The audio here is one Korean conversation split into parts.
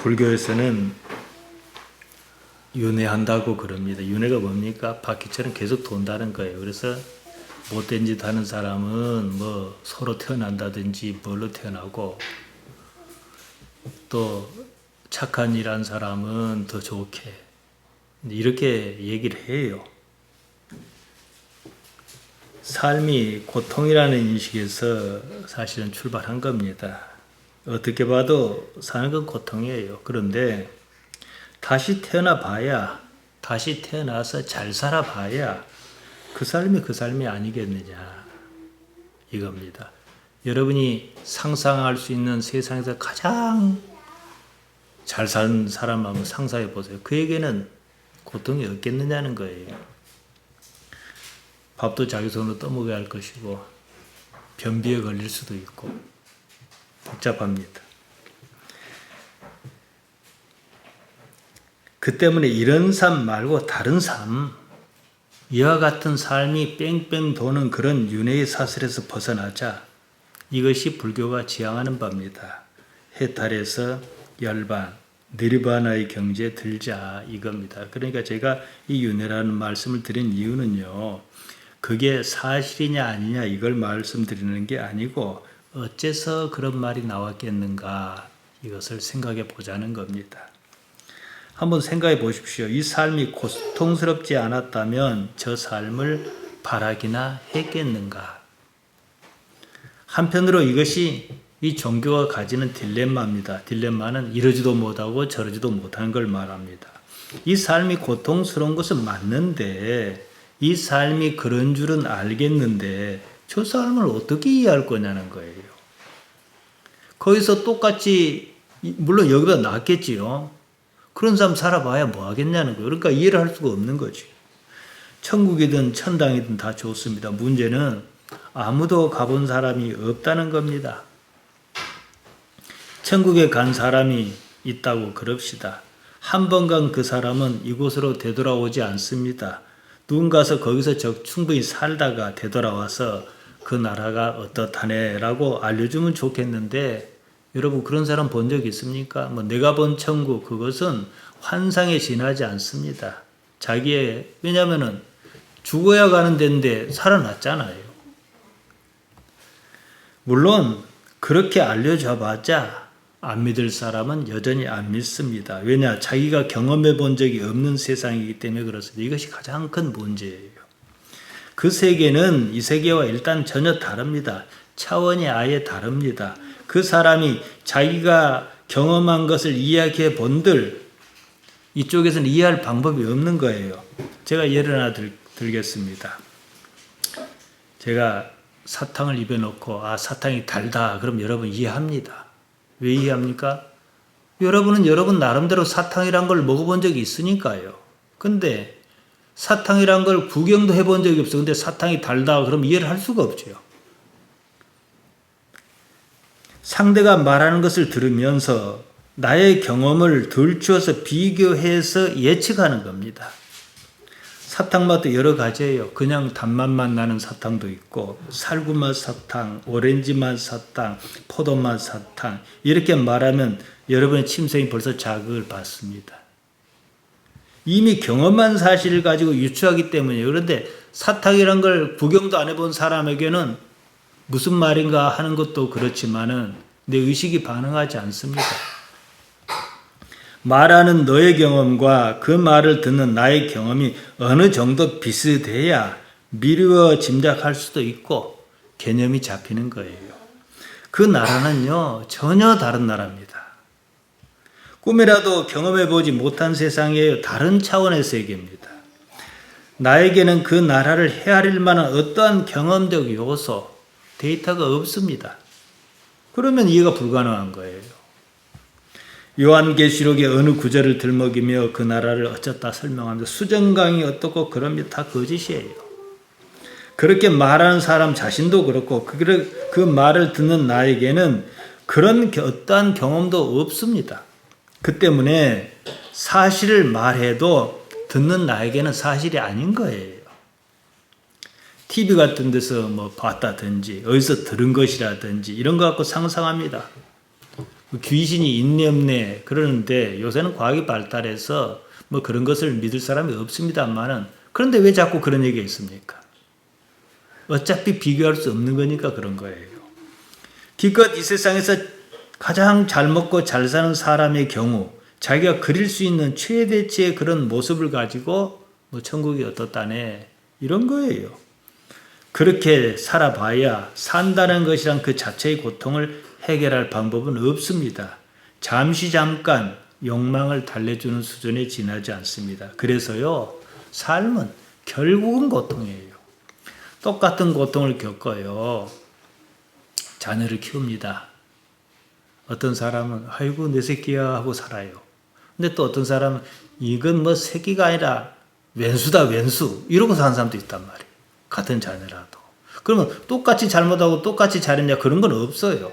불교에서는 윤회한다고 그럽니다. 윤회가 뭡니까? 바퀴처럼 계속 돈다는 거예요. 그래서 못된 짓 하는 사람은 뭐 소로 태어난다든지 뭘로 태어나고, 또 착한 일 한 사람은 더 좋게, 이렇게 얘기를 해요. 삶이 고통이라는 인식에서 사실은 출발한 겁니다. 어떻게 봐도 사는 건 고통이에요. 그런데 다시 태어나서 잘 살아봐야 그 삶이 아니겠느냐, 이겁니다. 여러분이 상상할 수 있는 세상에서 가장 잘 사는 사람 한번 상상해 보세요. 그에게는 고통이 없겠느냐는 거예요. 밥도 자기 손으로 떠먹어야 할 것이고, 변비에 걸릴 수도 있고, 복잡합니다. 그 때문에 이런 삶 말고 다른 삶, 이와 같은 삶이 뺑뺑 도는 그런 윤회의 사슬에서 벗어나자, 이것이 불교가 지향하는 바입니다. 해탈에서 열반, 니르바나의 경지에 들자, 이겁니다. 그러니까 제가 이 윤회라는 말씀을 드린 이유는요, 그게 사실이냐 아니냐 이걸 말씀드리는 게 아니고 어째서 그런 말이 나왔겠는가, 이것을 생각해 보자는 겁니다. 한번 생각해 보십시오. 이 삶이 고통스럽지 않았다면 저 삶을 바라기나 했겠는가. 한편으로 이것이 이 종교가 가지는 딜레마입니다. 딜레마는 이러지도 못하고 저러지도 못하는 걸 말합니다. 이 삶이 고통스러운 것은 맞는데, 이 삶이 그런 줄은 알겠는데 저 삶을 어떻게 이해할 거냐는 거예요. 거기서 똑같이, 물론 여기보다 낫겠지요. 그런 사람 살아봐야 뭐 하겠냐는 거예요. 그러니까 이해를 할 수가 없는 거지. 천국이든 천당이든 다 좋습니다. 문제는 아무도 가본 사람이 없다는 겁니다. 천국에 간 사람이 있다고 그럽시다. 한 번 간 그 사람은 이곳으로 되돌아오지 않습니다. 누군가서 거기서 충분히 살다가 되돌아와서 그 나라가 어떻다네라고 알려주면 좋겠는데, 여러분 그런 사람 본 적 있습니까? 내가 본 천국, 그것은 환상에 지나지 않습니다. 왜냐면은 죽어야 가는 데인데 살아났잖아요. 물론 그렇게 알려줘 봤자 안 믿을 사람은 여전히 안 믿습니다. 왜냐? 자기가 경험해 본 적이 없는 세상이기 때문에 그렇습니다. 이것이 가장 큰 문제예요. 그 세계는 이 세계와 일단 전혀 다릅니다. 차원이 아예 다릅니다. 그 사람이 자기가 경험한 것을 이야기해 본들 이쪽에서는 이해할 방법이 없는 거예요. 제가 예를 하나 들겠습니다. 제가 사탕을 입에 넣고 사탕이 달다, 그럼 여러분 이해합니다. 왜 이해합니까? 여러분은 여러분 나름대로 사탕이란 걸 먹어본 적이 있으니까요. 근데 사탕이란 걸 구경도 해본 적이 없어. 근데 사탕이 달다 그럼 이해를 할 수가 없죠. 상대가 말하는 것을 들으면서 나의 경험을 들추어서 비교해서 예측하는 겁니다. 사탕 맛도 여러 가지예요. 그냥 단맛만 나는 사탕도 있고, 살구맛 사탕, 오렌지맛 사탕, 포도맛 사탕, 이렇게 말하면 여러분의 침샘이 벌써 자극을 받습니다. 이미 경험한 사실을 가지고 유추하기 때문이에요. 그런데 사탕이란 걸 구경도 안 해본 사람에게는 무슨 말인가 하는 것도 그렇지만은 내 의식이 반응하지 않습니다. 말하는 너의 경험과 그 말을 듣는 나의 경험이 어느 정도 비슷해야 미루어 짐작할 수도 있고 개념이 잡히는 거예요. 그 나라는요, 전혀 다른 나라입니다. 꿈이라도 경험해보지 못한 세상이에요. 다른 차원의 세계입니다. 나에게는 그 나라를 헤아릴 만한 어떠한 경험적 요소, 데이터가 없습니다. 그러면 이해가 불가능한 거예요. 요한계시록의 어느 구절을 들먹이며 그 나라를 어쩌다 설명하면서 수정강이 어떻고 그럽니다. 다 거짓이에요. 그렇게 말하는 사람 자신도 그렇고 그 말을 듣는 나에게는 그런 어떠한 경험도 없습니다. 그 때문에 사실을 말해도 듣는 나에게는 사실이 아닌 거예요. TV 같은 데서 봤다든지 어디서 들은 것이라든지 이런 거 갖고 상상합니다. 귀신이 있네 없네 그러는데 요새는 과학이 발달해서 뭐 그런 것을 믿을 사람이 없습니다만은 그런데 왜 자꾸 그런 얘기가 있습니까? 어차피 비교할 수 없는 거니까 그런 거예요. 기껏 이 세상에서 가장 잘 먹고 잘 사는 사람의 경우 자기가 그릴 수 있는 최대치의 그런 모습을 가지고 뭐 천국이 어떻다네 이런 거예요. 그렇게 살아봐야 산다는 것이란 그 자체의 고통을 해결할 방법은 없습니다. 잠깐 욕망을 달래주는 수준에 지나지 않습니다. 그래서요, 삶은 결국은 고통이에요. 똑같은 고통을 겪어요. 자녀를 키웁니다. 어떤 사람은 아이고 내 새끼야 하고 살아요. 근데 또 어떤 사람은 이건 뭐 새끼가 아니라 왼수다 왼수 이러고 사는 사람도 있단 말이에요. 같은 자녀라도. 그러면 똑같이 잘못하고 똑같이 잘했냐 그런 건 없어요.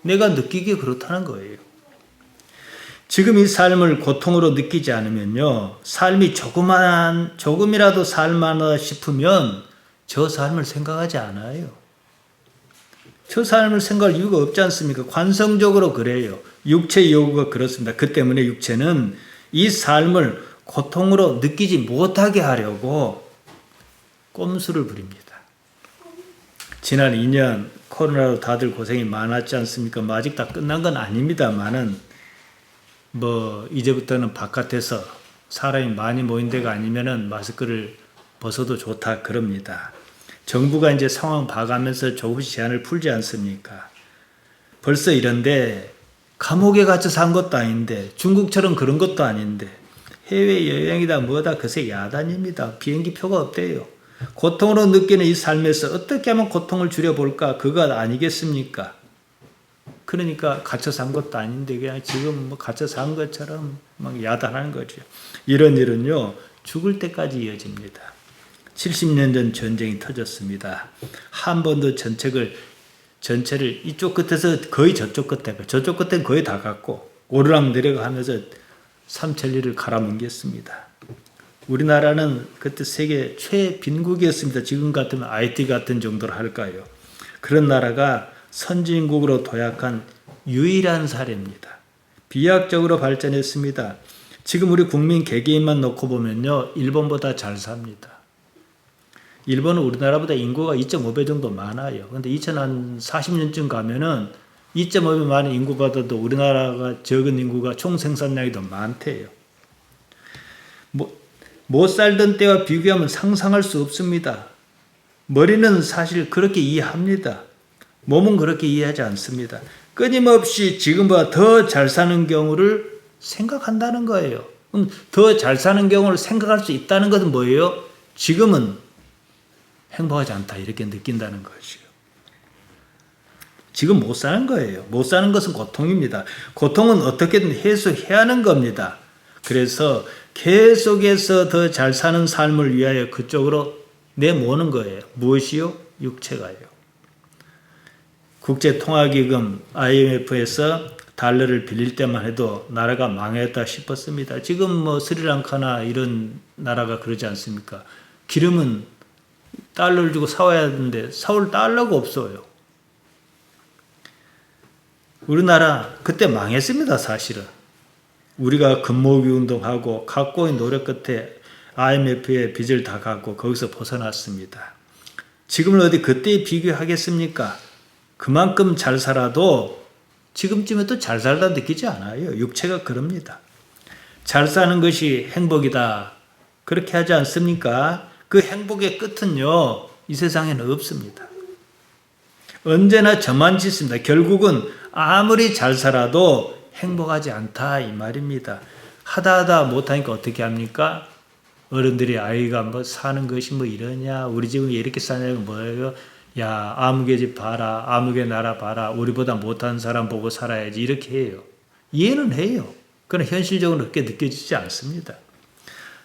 내가 느끼기에 그렇다는 거예요. 지금 이 삶을 고통으로 느끼지 않으면요. 삶이 조금이라도 살만하다 싶으면 저 삶을 생각하지 않아요. 저 삶을 생각할 이유가 없지 않습니까? 관성적으로 그래요. 육체의 요구가 그렇습니다. 그 때문에 육체는 이 삶을 고통으로 느끼지 못하게 하려고 꼼수를 부립니다. 지난 2년 코로나로 다들 고생이 많았지 않습니까? 뭐 아직 다 끝난 건 아닙니다만은 뭐 이제부터는 바깥에서 사람이 많이 모인 데가 아니면은 마스크를 벗어도 좋다 그럽니다. 정부가 이제 상황 봐가면서 조금씩 제한을 풀지 않습니까? 벌써 이런데 감옥에 갇혀서 한 것도 아닌데 중국처럼 그런 것도 아닌데 해외여행이다 뭐다 그새 야단입니다. 비행기 표가 없대요. 고통으로 느끼는 이 삶에서 어떻게 하면 고통을 줄여볼까 그거 아니겠습니까? 그러니까 갇혀서 한 것도 아닌데 그냥 지금 뭐 갇혀서 한 것처럼 막 야단하는 거죠. 이런 일은요 죽을 때까지 이어집니다. 70년 전 전쟁이 터졌습니다. 한 번도 전체를 이쪽 끝에서 거의 저쪽 끝에, 저쪽 끝엔 거의 다 갔고 오르락내리락 하면서 삼천리를 갈아넘겼습니다. 우리나라는 그때 세계 최빈국이었습니다. 지금 같으면 IT 같은 정도로 할까요? 그런 나라가 선진국으로 도약한 유일한 사례입니다. 비약적으로 발전했습니다. 지금 우리 국민 개개인만 놓고 보면요. 일본보다 잘 삽니다. 일본은 우리나라보다 인구가 2.5배 정도 많아요. 그런데 2040년쯤 가면은 2.5배 많은 인구보다도 우리나라가 적은 인구가 총 생산량이 더 많대요. 못 살던 때와 비교하면 상상할 수 없습니다. 머리는 사실 그렇게 이해합니다. 몸은 그렇게 이해하지 않습니다. 끊임없이 지금보다 더 잘 사는 경우를 생각한다는 거예요. 그럼 더 잘 사는 경우를 생각할 수 있다는 것은 뭐예요? 지금은 행복하지 않다 이렇게 느낀다는 것이요. 지금 못 사는 거예요. 못 사는 것은 고통입니다. 고통은 어떻게든 해소해야 하는 겁니다. 그래서 계속해서 더 잘 사는 삶을 위하여 그쪽으로 내모는 거예요. 무엇이요? 육체가요. 국제통화기금 IMF에서 달러를 빌릴 때만 해도 나라가 망했다 싶었습니다. 지금 뭐 스리랑카나 이런 나라가 그러지 않습니까? 기름은 달러를 주고 사와야 하는데 사올 달러가 없어요. 우리나라 그때 망했습니다. 사실은. 우리가 금모으기 운동하고 각고의 노력 끝에 IMF의 빚을 다 갚고 거기서 벗어났습니다. 지금은 어디 그때에 비교하겠습니까? 그만큼 잘 살아도 지금쯤에 또 잘 살다 느끼지 않아요. 육체가 그럽니다. 잘 사는 것이 행복이다. 그렇게 하지 않습니까? 그 행복의 끝은요. 이 세상에는 없습니다. 언제나 저만 짓습니다. 결국은 아무리 잘 살아도 행복하지 않다 이 말입니다. 하다 못하니까 어떻게 합니까? 어른들이 아이가 뭐 사는 것이 뭐 이러냐 우리 집은 왜 이렇게 사냐고 뭐예요? 야 아무개 집 봐라 아무개 나라 봐라 우리보다 못한 사람 보고 살아야지 이렇게 해요. 이해는 해요. 그러나 현실적으로 그렇게 느껴지지 않습니다.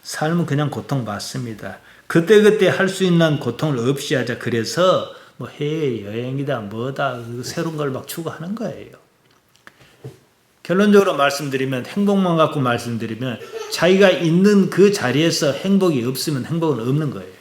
삶은 그냥 고통 받습니다. 그때그때 할 수 있는 고통을 없이 하자. 그래서 뭐 해외여행이다 뭐다 새로운 걸 막 추구하는 거예요. 결론적으로 말씀드리면 행복만 갖고 말씀드리면 자기가 있는 그 자리에서 행복이 없으면 행복은 없는 거예요.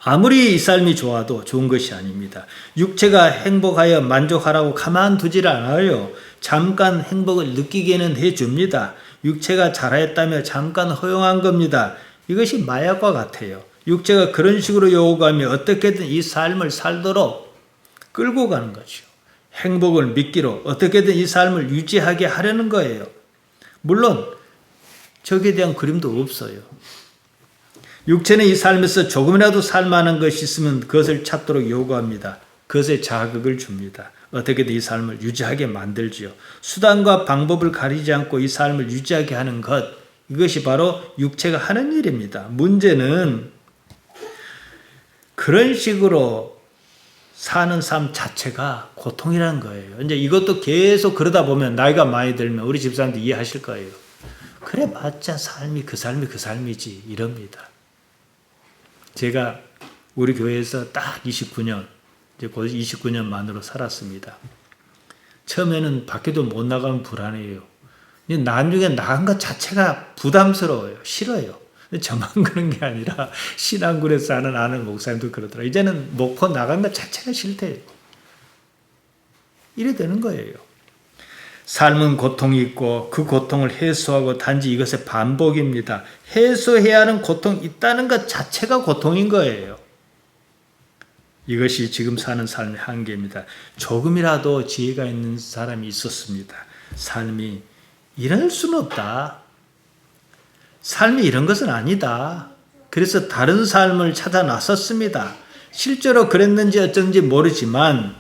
아무리 이 삶이 좋아도 좋은 것이 아닙니다. 육체가 행복하여 만족하라고 가만두질 않아요. 잠깐 행복을 느끼게는 해줍니다. 육체가 잘하였다며 잠깐 허용한 겁니다. 이것이 마약과 같아요. 육체가 그런 식으로 요구하며 어떻게든 이 삶을 살도록 끌고 가는 거죠. 행복을 미끼로 어떻게든 이 삶을 유지하게 하려는 거예요. 물론 저기에 대한 그림도 없어요. 육체는 이 삶에서 조금이라도 살만한 것이 있으면 그것을 찾도록 요구합니다. 그것에 자극을 줍니다. 어떻게든 이 삶을 유지하게 만들지요. 수단과 방법을 가리지 않고 이 삶을 유지하게 하는 것, 이것이 바로 육체가 하는 일입니다. 문제는 그런 식으로 사는 삶 자체가 고통이라는 거예요. 이제 이것도 계속 그러다 보면 나이가 많이 들면 우리 집사람도 이해하실 거예요. 그래 봤자 삶이 그 삶이지 이럽니다. 제가 우리 교회에서 딱 29년, 이제 곧 29년 만으로 살았습니다. 처음에는 밖에도 못 나가면 불안해요. 나중에 나간 것 자체가 부담스러워요. 싫어요. 저만 그런 게 아니라 신앙군에서 사는 아는 목사님도 그러더라고요. 이제는 목포 나간 것 자체가 싫대요. 이래 되는 거예요. 삶은 고통이 있고 그 고통을 해소하고 단지 이것의 반복입니다. 해소해야 하는 고통이 있다는 것 자체가 고통인 거예요. 이것이 지금 사는 삶의 한계입니다. 조금이라도 지혜가 있는 사람이 있었습니다. 삶이 이럴 수는 없다. 삶이 이런 것은 아니다. 그래서 다른 삶을 찾아 나섰습니다. 실제로 그랬는지 어쩐지 모르지만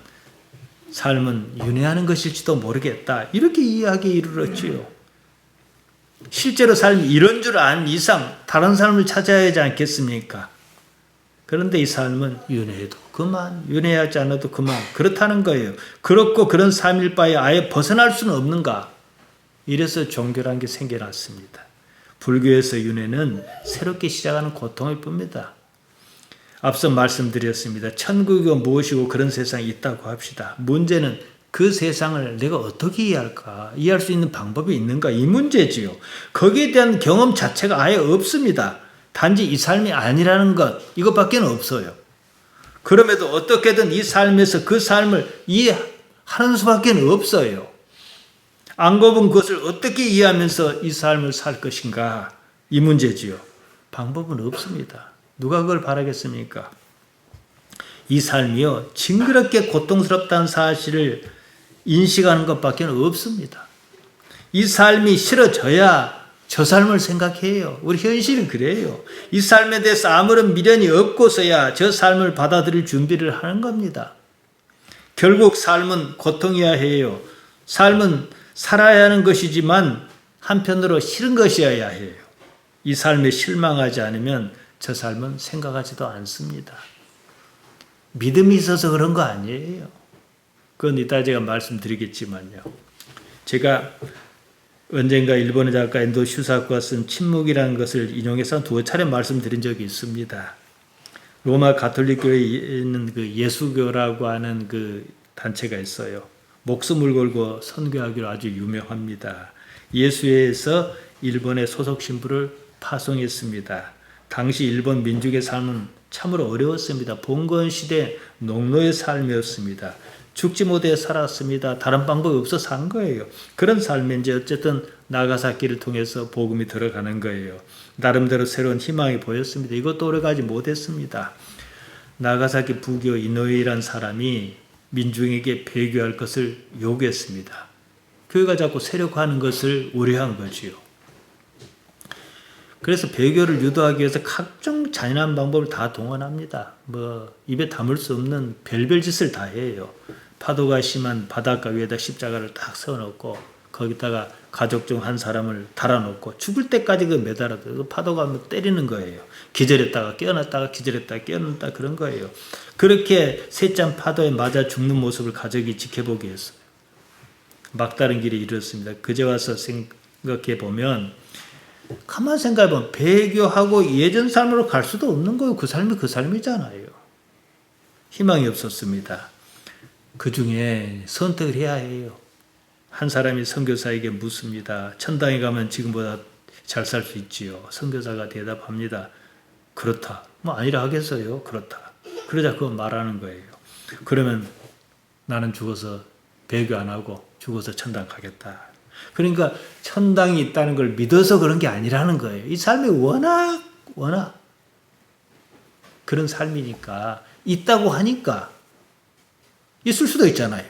삶은 윤회하는 것일지도 모르겠다. 이렇게 이해하기에 이르렀지요. 실제로 삶이 이런 줄 아는 이상 다른 삶을 찾아야 하지 않겠습니까? 그런데 이 삶은 윤회해도 그만, 윤회하지 않아도 그만, 그렇다는 거예요. 그렇고 그런 삶일 바에 아예 벗어날 수는 없는가? 이래서 종교란 게 생겨났습니다. 불교에서 윤회는 새롭게 시작하는 고통일 뿐입니다. 앞서 말씀드렸습니다. 천국이 무엇이고 그런 세상이 있다고 합시다. 문제는 그 세상을 내가 어떻게 이해할까? 이해할 수 있는 방법이 있는가? 이 문제지요. 거기에 대한 경험 자체가 아예 없습니다. 단지 이 삶이 아니라는 것, 이것밖에 없어요. 그럼에도 어떻게든 이 삶에서 그 삶을 이해하는 수밖에 없어요. 안 гов은 그것을 어떻게 이해하면서 이 삶을 살 것인가? 이 문제지요. 방법은 없습니다. 누가 그걸 바라겠습니까? 이 삶이요, 징그럽게 고통스럽다는 사실을 인식하는 것밖에 없습니다. 이 삶이 싫어져야 저 삶을 생각해요. 우리 현실은 그래요. 이 삶에 대해서 아무런 미련이 없고서야 저 삶을 받아들일 준비를 하는 겁니다. 결국 삶은 고통이어야 해요. 삶은 살아야 하는 것이지만 한편으로 싫은 것이어야 해요. 이 삶에 실망하지 않으면 저 삶은 생각하지도 않습니다. 믿음이 있어서 그런 거 아니에요. 그건 이따 제가 말씀드리겠지만요. 제가 언젠가 일본의 작가 엔도 슈사쿠가 쓴 침묵이라는 것을 인용해서 두어 차례 말씀드린 적이 있습니다. 로마 가톨릭 교회에 있는 그 예수교라고 하는 그 단체가 있어요. 목숨을 걸고 선교하기로 아주 유명합니다. 예수회에서 일본의 소속 신부를 파송했습니다. 당시 일본 민족의 삶은 참으로 어려웠습니다. 봉건 시대 농노의 삶이었습니다. 죽지 못해 살았습니다. 다른 방법이 없어서 산 거예요. 그런 삶에 이제 어쨌든 나가사키를 통해서 복음이 들어가는 거예요. 나름대로 새로운 희망이 보였습니다. 이것도 오래가지 못했습니다. 나가사키 부교 이노이라는 사람이 민중에게 배교할 것을 요구했습니다. 교회가 자꾸 세력화하는 것을 우려한 거지요. 그래서 배교를 유도하기 위해서 각종 잔인한 방법을 다 동원합니다. 입에 담을 수 없는 별별 짓을 다 해요. 파도가 심한 바닷가 위에다 십자가를 딱 세워놓고 거기다가 가족 중 한 사람을 달아놓고 죽을 때까지 그 매달아도 파도가 때리는 거예요. 기절했다가 깨어났다가 기절했다가 깨어났다 그런 거예요. 그렇게 셋짠 파도에 맞아 죽는 모습을 가족이 지켜보게 했어요. 막다른 길에 이르렀습니다. 그제 와서 생각해 보면 가만 생각해 보면 배교하고 예전 삶으로 갈 수도 없는 거예요. 그 삶이 그 삶이잖아요. 희망이 없었습니다. 그 중에 선택을 해야 해요. 한 사람이 선교사에게 묻습니다. 천당에 가면 지금보다 잘 살 수 있지요. 선교사가 대답합니다. 그렇다. 뭐 아니라 하겠어요. 그렇다. 그러자 그거 말하는 거예요. 그러면 나는 죽어서 배교 안 하고 죽어서 천당 가겠다. 그러니까 천당이 있다는 걸 믿어서 그런 게 아니라는 거예요. 이 삶이 워낙 그런 삶이니까 있다고 하니까 있을 수도 있잖아요.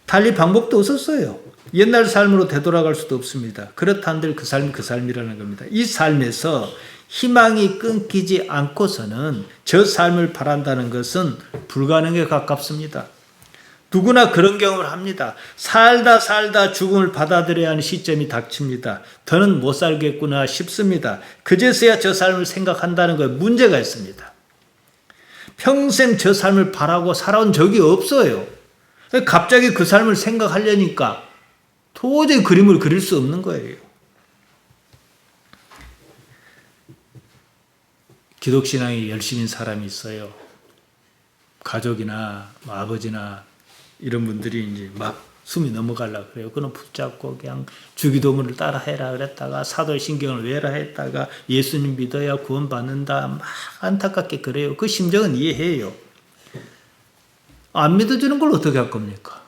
달리 방법도 없었어요. 옛날 삶으로 되돌아갈 수도 없습니다. 그렇다한들 그 삶이 그 삶이라는 겁니다. 이 삶에서 희망이 끊기지 않고서는 저 삶을 바란다는 것은 불가능에 가깝습니다. 누구나 그런 경험을 합니다. 살다 죽음을 받아들여야 하는 시점이 닥칩니다. 더는 못 살겠구나 싶습니다. 그제서야 저 삶을 생각한다는 것에 문제가 있습니다. 평생 저 삶을 바라고 살아온 적이 없어요. 갑자기 그 삶을 생각하려니까 도저히 그림을 그릴 수 없는 거예요. 기독신앙이 열심인 사람이 있어요. 가족이나 아버지나 이런 분들이 이제 막 숨이 넘어가려고 그래요. 그는 붙잡고 그냥 주기도문을 따라 해라 그랬다가 사도신경을 외라 했다가 예수님 믿어야 구원받는다 막 안타깝게 그래요. 그 심정은 이해해요. 안 믿어주는 걸 어떻게 할 겁니까?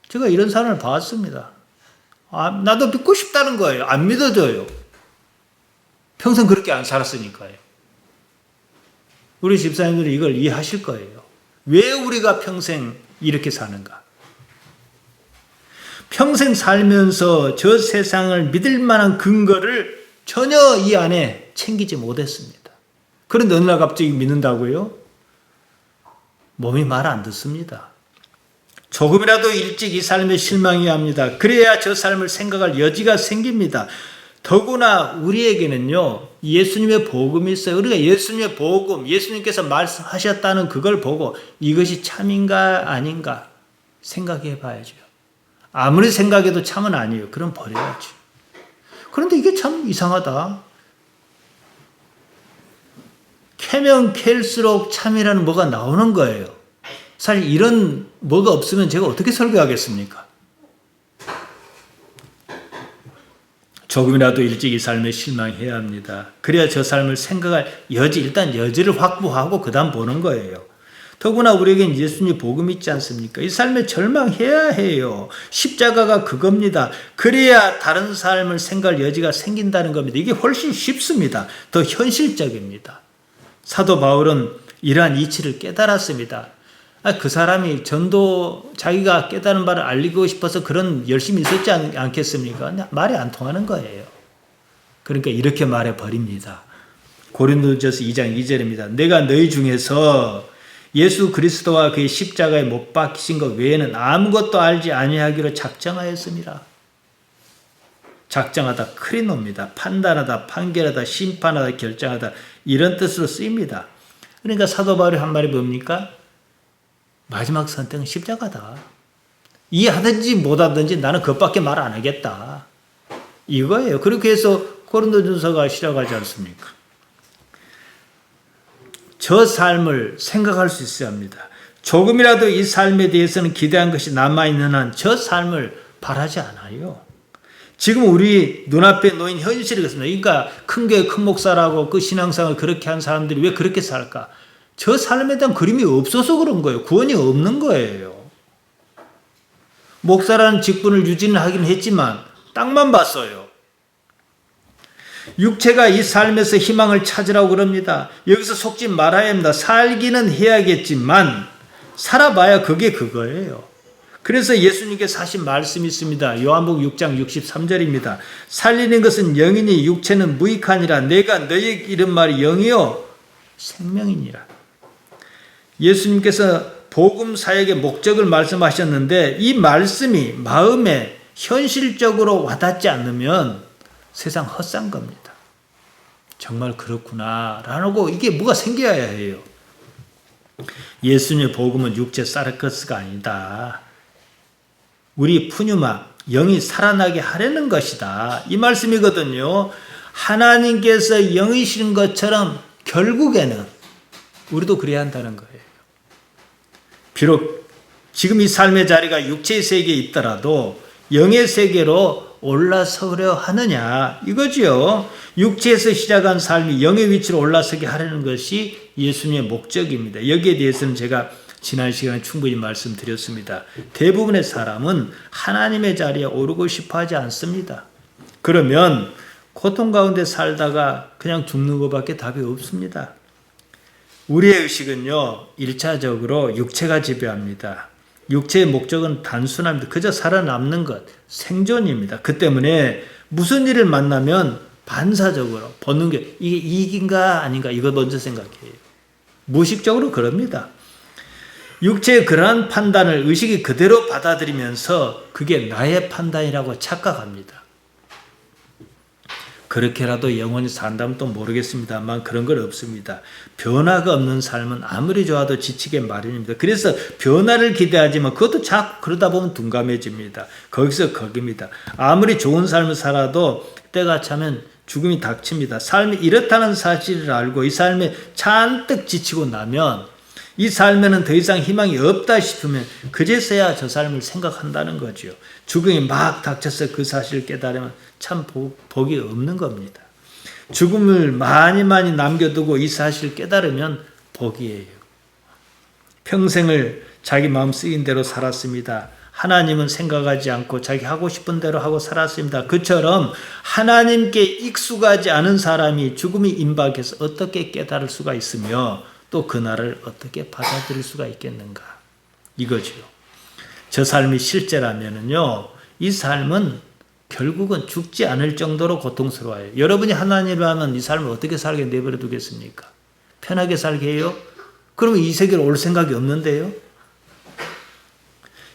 제가 이런 사람을 봤습니다. 나도 믿고 싶다는 거예요. 안 믿어줘요. 평생 그렇게 안 살았으니까요. 우리 집사님들이 이걸 이해하실 거예요. 왜 우리가 평생 이렇게 사는가? 평생 살면서 저 세상을 믿을 만한 근거를 전혀 이 안에 챙기지 못했습니다. 그런데 어느 날 갑자기 믿는다고요? 몸이 말 안 듣습니다. 조금이라도 일찍 이 삶에 실망해야 합니다. 그래야 저 삶을 생각할 여지가 생깁니다. 더구나 우리에게는요, 예수님의 복음이 있어요. 우리가 예수님의 복음, 예수님께서 말씀하셨다는 그걸 보고 이것이 참인가 아닌가 생각해 봐야죠. 아무리 생각해도 참은 아니에요. 그럼 버려야죠. 그런데 이게 참 이상하다. 캐면 캘수록 참이라는 뭐가 나오는 거예요. 사실 이런 뭐가 없으면 제가 어떻게 설교하겠습니까? 조금이라도 일찍 이 삶에 실망해야 합니다. 그래야 저 삶을 생각할 일단 여지를 확보하고 그 다음 보는 거예요. 더구나 우리에겐 예수님 복음이 있지 않습니까? 이 삶에 절망해야 해요. 십자가가 그겁니다. 그래야 다른 삶을 생각할 여지가 생긴다는 겁니다. 이게 훨씬 쉽습니다. 더 현실적입니다. 사도 바울은 이러한 이치를 깨달았습니다. 그 사람이 전도 자기가 깨달은 바를 알리고 싶어서 그런 열심히 있었지 않겠습니까? 말이 안 통하는 거예요. 그러니까 이렇게 말해버립니다. 고린도전서 2장 2절입니다. 내가 너희 중에서 예수 그리스도와 그의 십자가에 못 박히신 것 외에는 아무것도 알지 아니하기로 작정하였습니다. 작정하다 크리노입니다. 판단하다, 판결하다, 심판하다, 결정하다 이런 뜻으로 쓰입니다. 그러니까 사도 바울이 한 말이 뭡니까? 마지막 선택은 십자가다. 이해하든지 못하든지 나는 그것밖에 말 안 하겠다. 이거예요. 그렇게 해서 고린도전서가 시작하지 않습니까? 저 삶을 생각할 수 있어야 합니다. 조금이라도 이 삶에 대해서는 기대한 것이 남아있는 한 저 삶을 바라지 않아요. 지금 우리 눈앞에 놓인 현실이 그렇습니다. 그러니까 큰 교회 큰 목사라고 그 신앙생활을 그렇게 한 사람들이 왜 그렇게 살까? 저 삶에 대한 그림이 없어서 그런 거예요. 구원이 없는 거예요. 목사라는 직분을 유지는 하긴 했지만 땅만 봤어요. 육체가 이 삶에서 희망을 찾으라고 그럽니다. 여기서 속지 말아야 합니다. 살기는 해야겠지만 살아봐야 그게 그거예요. 그래서 예수님께서 하신 말씀이 있습니다. 요한복음 6장 63절입니다. 살리는 것은 영이니 육체는 무익하니라. 내가 너희에게 이른 말이 영이요 생명이니라. 예수님께서 복음 사역의 목적을 말씀하셨는데 이 말씀이 마음에 현실적으로 와닿지 않으면 세상 헛산 겁니다. 정말 그렇구나 라고 이게 뭐가 생겨야 해요. 예수님의 복음은 육체 사르커스가 아니다. 우리 푸뉴마 영이 살아나게 하려는 것이다. 이 말씀이거든요. 하나님께서 영이신 것처럼 결국에는 우리도 그래야 한다는 거예요. 비록 지금 이 삶의 자리가 육체의 세계에 있더라도 영의 세계로 올라서려 하느냐 이거지요. 육체에서 시작한 삶이 영의 위치로 올라서게 하려는 것이 예수님의 목적입니다. 여기에 대해서는 제가 지난 시간에 충분히 말씀드렸습니다. 대부분의 사람은 하나님의 자리에 오르고 싶어 하지 않습니다. 그러면 고통 가운데 살다가 그냥 죽는 것밖에 답이 없습니다. 우리의 의식은요, 1차적으로 육체가 지배합니다. 육체의 목적은 단순합니다. 그저 살아남는 것, 생존입니다. 그 때문에 무슨 일을 만나면 반사적으로 보는 게 이게 이익인가 아닌가 이거 먼저 생각해요. 무의식적으로 그럽니다. 육체의 그러한 판단을 의식이 그대로 받아들이면서 그게 나의 판단이라고 착각합니다. 그렇게라도 영원히 산다면 또 모르겠습니다만 그런 건 없습니다. 변화가 없는 삶은 아무리 좋아도 지치게 마련입니다. 그래서 변화를 기대하지만 그것도 자꾸 그러다 보면 둔감해집니다. 거기서 거기입니다. 아무리 좋은 삶을 살아도 때가 차면 죽음이 닥칩니다. 삶이 이렇다는 사실을 알고 이 삶에 잔뜩 지치고 나면 이 삶에는 더 이상 희망이 없다 싶으면 그제서야 저 삶을 생각한다는 거죠. 죽음이 막 닥쳐서 그 사실을 깨달으면 참 복이 없는 겁니다. 죽음을 많이 남겨두고 이 사실을 깨달으면 복이에요. 평생을 자기 마음 쓰인 대로 살았습니다. 하나님은 생각하지 않고 자기 하고 싶은 대로 하고 살았습니다. 그처럼 하나님께 익숙하지 않은 사람이 죽음이 임박해서 어떻게 깨달을 수가 있으며 또 그날을 어떻게 받아들일 수가 있겠는가 이거죠. 저 삶이 실제라면은요, 이 삶은 결국은 죽지 않을 정도로 고통스러워요. 여러분이 하나님을 하면 이 삶을 어떻게 살게 내버려 두겠습니까? 편하게 살게 해요? 그러면 이 세계로 올 생각이 없는데요.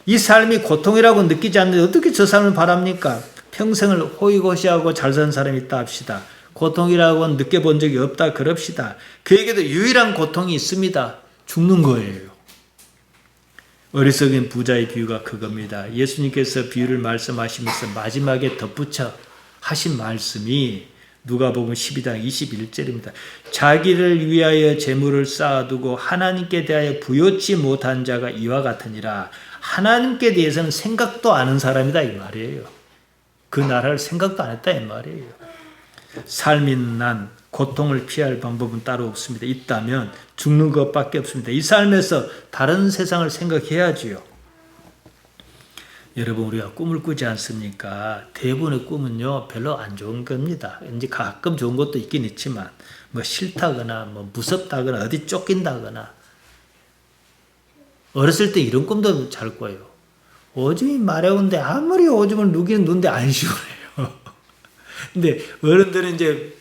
이 삶이 고통이라고 느끼지 않는데 어떻게 저 삶을 바랍니까? 평생을 호의고시하고 잘 산 사람이 있다 합시다. 고통이라고는 느껴본 적이 없다 그럽시다. 그에게도 유일한 고통이 있습니다. 죽는 거예요. 어리석은 부자의 비유가 그겁니다. 예수님께서 비유를 말씀하시면서 마지막에 덧붙여 하신 말씀이 누가복음 12장 21절입니다. 자기를 위하여 재물을 쌓아두고 하나님께 대하여 부요치 못한 자가 이와 같으니라. 하나님께 대해서는 생각도 안 한 사람이다 이 말이에요. 그 나라를 생각도 안 했다 이 말이에요. 삶이 난 고통을 피할 방법은 따로 없습니다. 있다면 죽는 것밖에 없습니다. 이 삶에서 다른 세상을 생각해야지요. 여러분 우리가 꿈을 꾸지 않습니까? 대부분의 꿈은요 별로 안 좋은 겁니다. 이제 가끔 좋은 것도 있긴 있지만 뭐 싫다거나 뭐 무섭다거나 어디 쫓긴다거나 어렸을 때 이런 꿈도 잘 꿔요. 오줌이 마려운데 아무리 오줌을 누기는 누는데 안 시원해요. 근데 어른들은 이제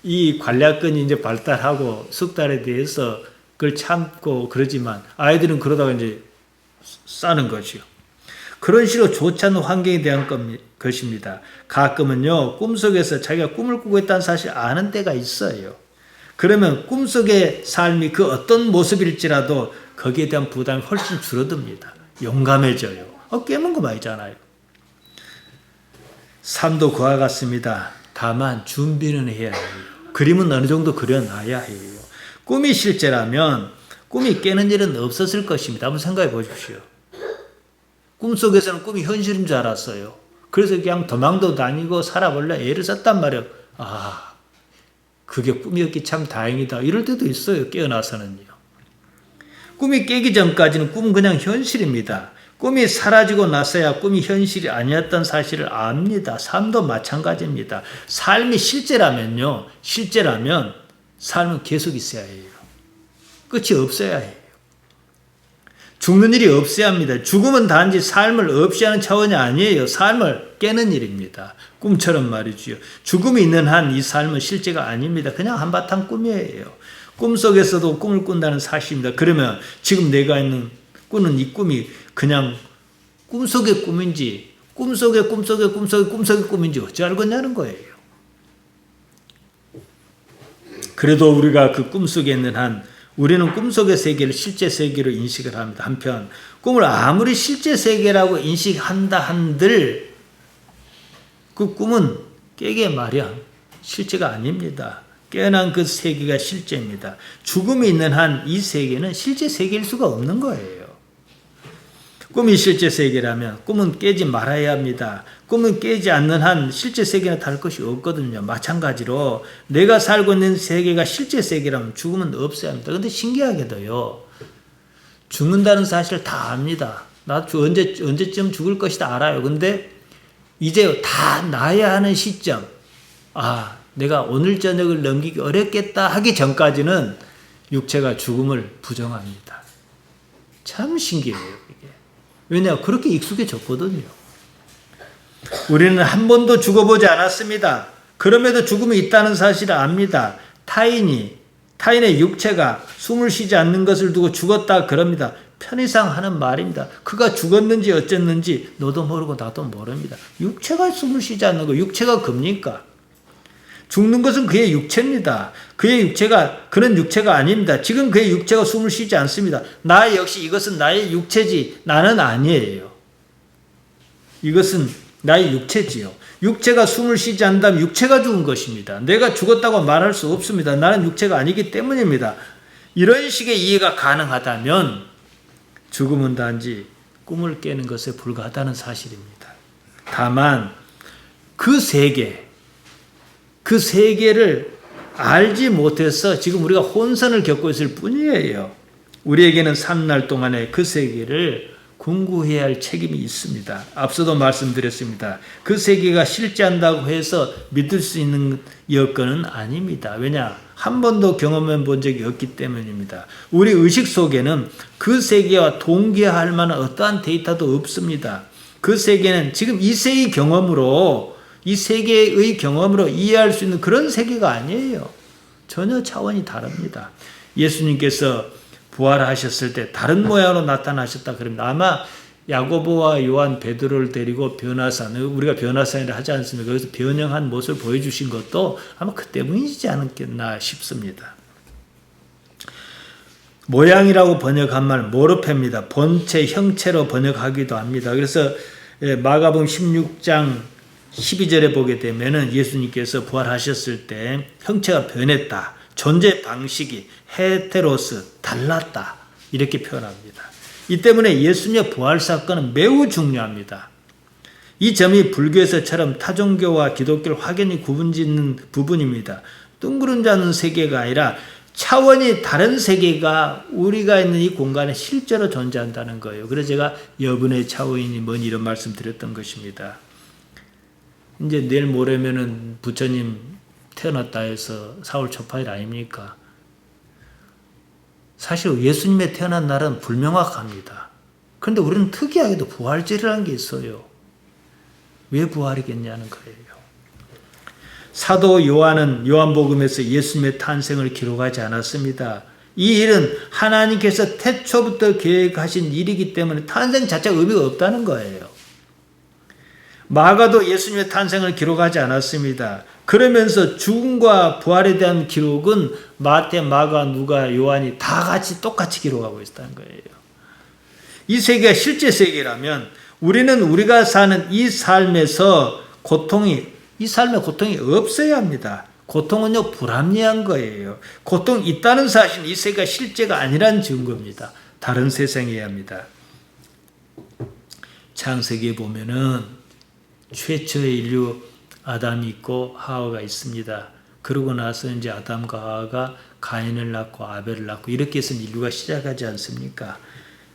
이 관략근이 이제 발달하고 숙달에 대해서 그걸 참고 그러지만 아이들은 그러다가 이제 싸는 거죠. 그런 식으로 좋지 않은 환경에 대한 것입니다. 가끔은요, 꿈속에서 자기가 꿈을 꾸고 있다는 사실 아는 때가 있어요. 그러면 꿈속의 삶이 그 어떤 모습일지라도 거기에 대한 부담이 훨씬 줄어듭니다. 용감해져요. 깨문 거 말이잖아요. 삶도 그와 같습니다. 다만 준비는 해야 해요. 그림은 어느 정도 그려놔야 해요. 꿈이 실제라면 꿈이 깨는 일은 없었을 것입니다. 한번 생각해 보십시오. 꿈속에서는 꿈이 현실인 줄 알았어요. 그래서 그냥 도망도 다니고 살아볼래 애를 썼단 말이에요. 그게 꿈이었기 참 다행이다. 이럴 때도 있어요. 깨어나서는요. 꿈이 깨기 전까지는 꿈은 그냥 현실입니다. 꿈이 사라지고 나서야 꿈이 현실이 아니었던 사실을 압니다. 삶도 마찬가지입니다. 삶이 실제라면 삶은 계속 있어야 해요. 끝이 없어야 해요. 죽는 일이 없어야 합니다. 죽음은 단지 삶을 없이 하는 차원이 아니에요. 삶을 깨는 일입니다. 꿈처럼 말이지요. 죽음이 있는 한 이 삶은 실제가 아닙니다. 그냥 한바탕 꿈이에요. 꿈속에서도 꿈을 꾼다는 사실입니다. 그러면 지금 내가 꾸는 이 꿈이 그냥 꿈속의 꿈인지 꿈속의 꿈인지 어찌 알겠냐는 거예요. 그래도 우리가 그 꿈속에 있는 한 우리는 꿈속의 세계를 실제 세계로 인식을 합니다. 한편 꿈을 아무리 실제 세계라고 인식한다 한들 그 꿈은 깨게 마련 실제가 아닙니다. 깨어난 그 세계가 실제입니다. 죽음이 있는 한 이 세계는 실제 세계일 수가 없는 거예요. 꿈이 실제 세계라면 꿈은 깨지 말아야 합니다. 꿈은 깨지 않는 한 실제 세계나 다를 것이 없거든요. 마찬가지로 내가 살고 있는 세계가 실제 세계라면 죽음은 없어야 합니다. 근데 신기하게도요. 죽는다는 사실을 다 압니다. 나도 언제쯤 죽을 것이다 알아요. 근데 이제 다 나야 하는 시점, 내가 오늘 저녁을 넘기기 어렵겠다 하기 전까지는 육체가 죽음을 부정합니다. 참 신기해요, 이게. 왜냐, 그렇게 익숙해졌거든요. 우리는 한 번도 죽어보지 않았습니다. 그럼에도 죽음이 있다는 사실을 압니다. 타인의 육체가 숨을 쉬지 않는 것을 두고 죽었다 그럽니다. 편의상 하는 말입니다. 그가 죽었는지 어쨌는지 너도 모르고 나도 모릅니다. 육체가 숨을 쉬지 않는 거, 육체가 겁니까? 죽는 것은 그의 육체입니다. 그는 육체가 아닙니다. 지금 그의 육체가 숨을 쉬지 않습니다. 나 역시 이것은 나의 육체지 나는 아니에요. 이것은 나의 육체지요. 육체가 숨을 쉬지 않는다면 육체가 죽은 것입니다. 내가 죽었다고 말할 수 없습니다. 나는 육체가 아니기 때문입니다. 이런 식의 이해가 가능하다면 죽음은 단지 꿈을 깨는 것에 불과하다는 사실입니다. 다만 그 세계를 알지 못해서 지금 우리가 혼선을 겪고 있을 뿐이에요. 우리에게는 산날 동안에 그 세계를 궁구해야 할 책임이 있습니다. 앞서도 말씀드렸습니다. 그 세계가 실제한다고 해서 믿을 수 있는 여건은 아닙니다. 왜냐? 한 번도 경험해 본 적이 없기 때문입니다. 우리 의식 속에는 그 세계와 동기화할 만한 어떠한 데이터도 없습니다. 그 세계는 지금 이 세계의 경험으로 이해할 수 있는 그런 세계가 아니에요. 전혀 차원이 다릅니다. 예수님께서 부활하셨을 때 다른 모양으로 나타나셨다 그럽니다. 아마 야고보와 요한, 베드로를 데리고 변화산, 우리가 변화산이라 하지 않습니까? 그래서 변형한 모습을 보여주신 것도 아마 그 때문이지 않겠나 싶습니다. 모양이라고 번역한 말 모르페입니다. 본체, 형체로 번역하기도 합니다. 그래서 마가복음 16장 12절에 보게 되면은 예수님께서 부활하셨을 때 형체가 변했다. 존재 방식이 헤테로스, 달랐다. 이렇게 표현합니다. 이 때문에 예수님의 부활 사건은 매우 중요합니다. 이 점이 불교에서처럼 타종교와 기독교를 확연히 구분짓는 부분입니다. 둥그런 자는 세계가 아니라 차원이 다른 세계가 우리가 있는 이 공간에 실제로 존재한다는 거예요. 그래서 제가 여분의 차원이니 뭐니 이런 말씀 드렸던 것입니다. 이제 내일 모레면은 부처님 태어났다 해서 4월 초파일 아닙니까? 사실 예수님의 태어난 날은 불명확합니다. 그런데 우리는 특이하게도 부활절이라는 게 있어요. 왜 부활이겠냐는 거예요. 사도 요한은 요한복음에서 예수님의 탄생을 기록하지 않았습니다. 이 일은 하나님께서 태초부터 계획하신 일이기 때문에 탄생 자체가 의미가 없다는 거예요. 마가도 예수님의 탄생을 기록하지 않았습니다. 그러면서 죽음과 부활에 대한 기록은 마태, 마가, 누가, 요한이 다 같이 똑같이 기록하고 있다는 거예요. 이 세계가 실제 세계라면 우리는 우리가 사는 이 삶의 고통이 없어야 합니다. 고통은요, 불합리한 거예요. 고통이 있다는 사실은 이 세계가 실제가 아니라는 증거입니다. 다른 세상이어야 합니다. 창세기에 보면은 최초의 인류 아담이 있고 하와가 있습니다. 그러고 나서 이제 아담과 하와가 가인을 낳고 아벨을 낳고 이렇게 해서 인류가 시작하지 않습니까?